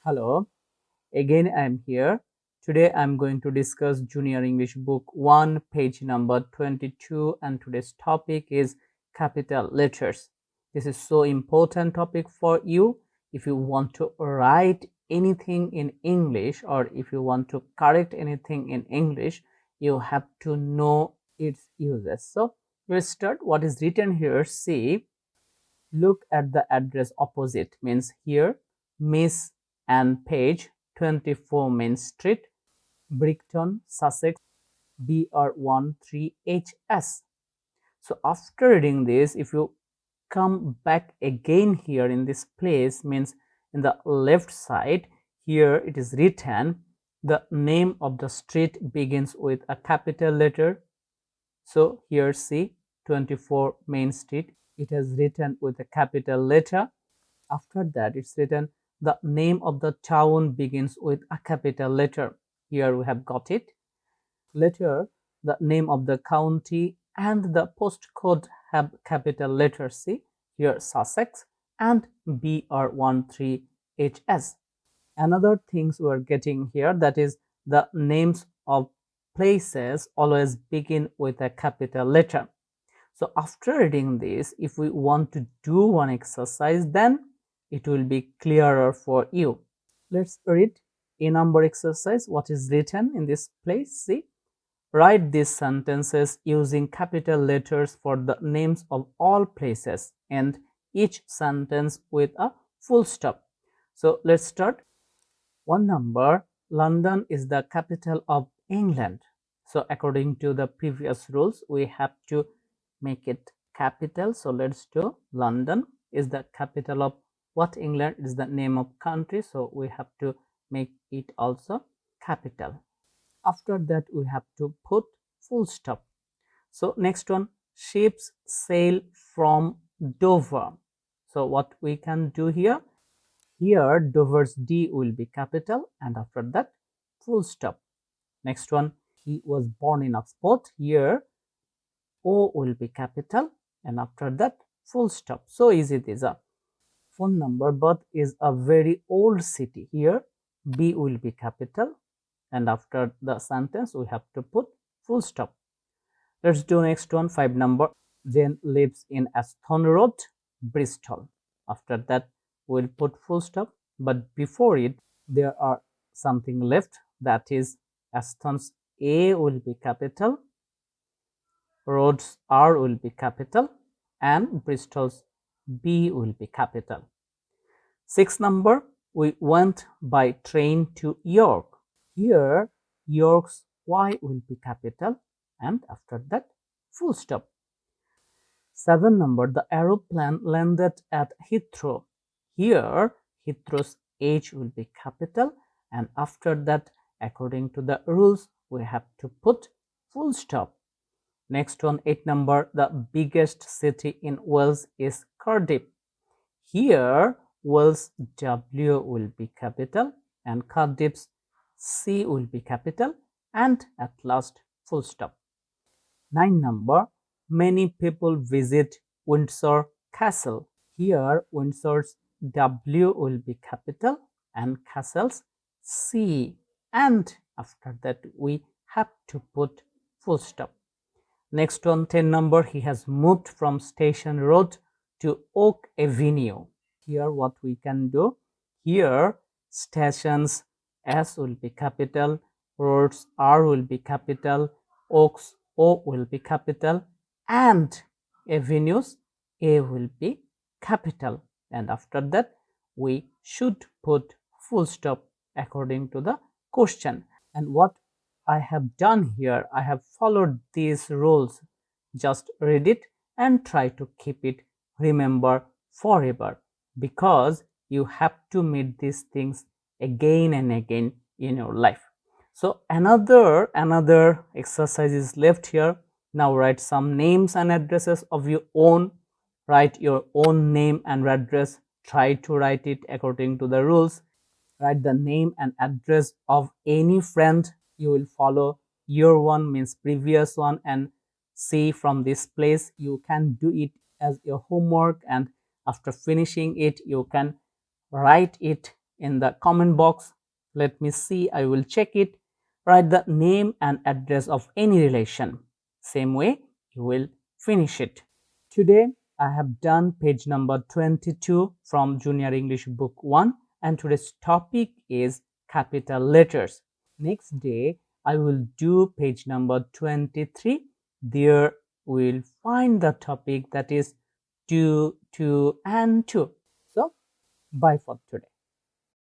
Hello, again I am here. Today I am going to discuss Junior English Book 1, page number 22, and today's topic is capital letters. This is so important topic for you if you want to write anything in English or if you want to correct anything in English, you have to know its uses. So let's start. What is written here? See, look at the address opposite, means here Miss and Page, 24 Main Street, Brighton, Sussex, BR13HS. So after reading this, if you come back again here in this place, means in the left side, here it is written the name of the street begins with a capital letter. So here see 24 Main Street, it has written with a capital letter. After that, it's written the name of the town begins with a capital letter. Here we have got it. Later, the name of the county and the postcode have capital letters. See here Sussex and BR13HS. Another things we are getting here, that is the names of places always begin with a capital letter. So after reading this, if we want to do one exercise, then it will be clearer for you. Let's read a number exercise. What is written in this place? See, write these sentences using capital letters for the names of all places and each sentence with a full stop. So let's start. 1 number, London is the capital of England. So according to the previous rules, we have to make it capital. So let's do London is the capital of what? England is the name of country. So we have to make it also capital. After that, we have to put full stop. So next one, ships sail from Dover. So what we can do here? Here Dover's D will be capital and after that full stop. Next one, he was born in Oxford. Here O will be capital and after that full stop. So easy these are. Phone number, Bath is a very old city. Here B will be capital and after the sentence we have to put full stop. Let's do next one. 5 number, Jane lives in Aston Road, Bristol. After that we'll put full stop, but before it there are something left, that is Aston's A will be capital, Road's R will be capital and Bristol's B will be capital. 6 number, we went by train to York. Here York's Y will be capital and after that full stop. 7 number, the aeroplane landed at Heathrow. Here Heathrow's H will be capital and after that according to the rules we have to put full stop. Next one, 8 number, the biggest city in Wales is Cardiff. Here Wales W will be capital and Cardiff's C will be capital and at last full stop. 9 number, many people visit Windsor Castle. Here Windsor's W will be capital and Castle's C and after that we have to put full stop. Next one, 10 number, he has moved from Station Road to Oak Avenue. Here what we can do? Here stations S will be capital, roads R will be capital, Oaks O will be capital and avenues A will be capital and after that we should put full stop according to the question. And what I have done here, I have followed these rules. Just read it and try to keep it, remember forever, because you have to meet these things again and again in your life. So another exercise is left here. Now write some names and addresses of your own. Write your own name and address. Try to write it according to the rules. Write the name and address of any friend. You will follow your one, means previous one, and see from this place. You can do it as your homework and after finishing it you can write it in the comment box. Let me see, I will check it. Write the name and address of any relation. Same way you will finish it. Today I have done page number 22 from Junior English Book 1, and today's topic is capital letters. Next day I will do page number 23. There we'll find the topic that is do, to, and to. So bye for today.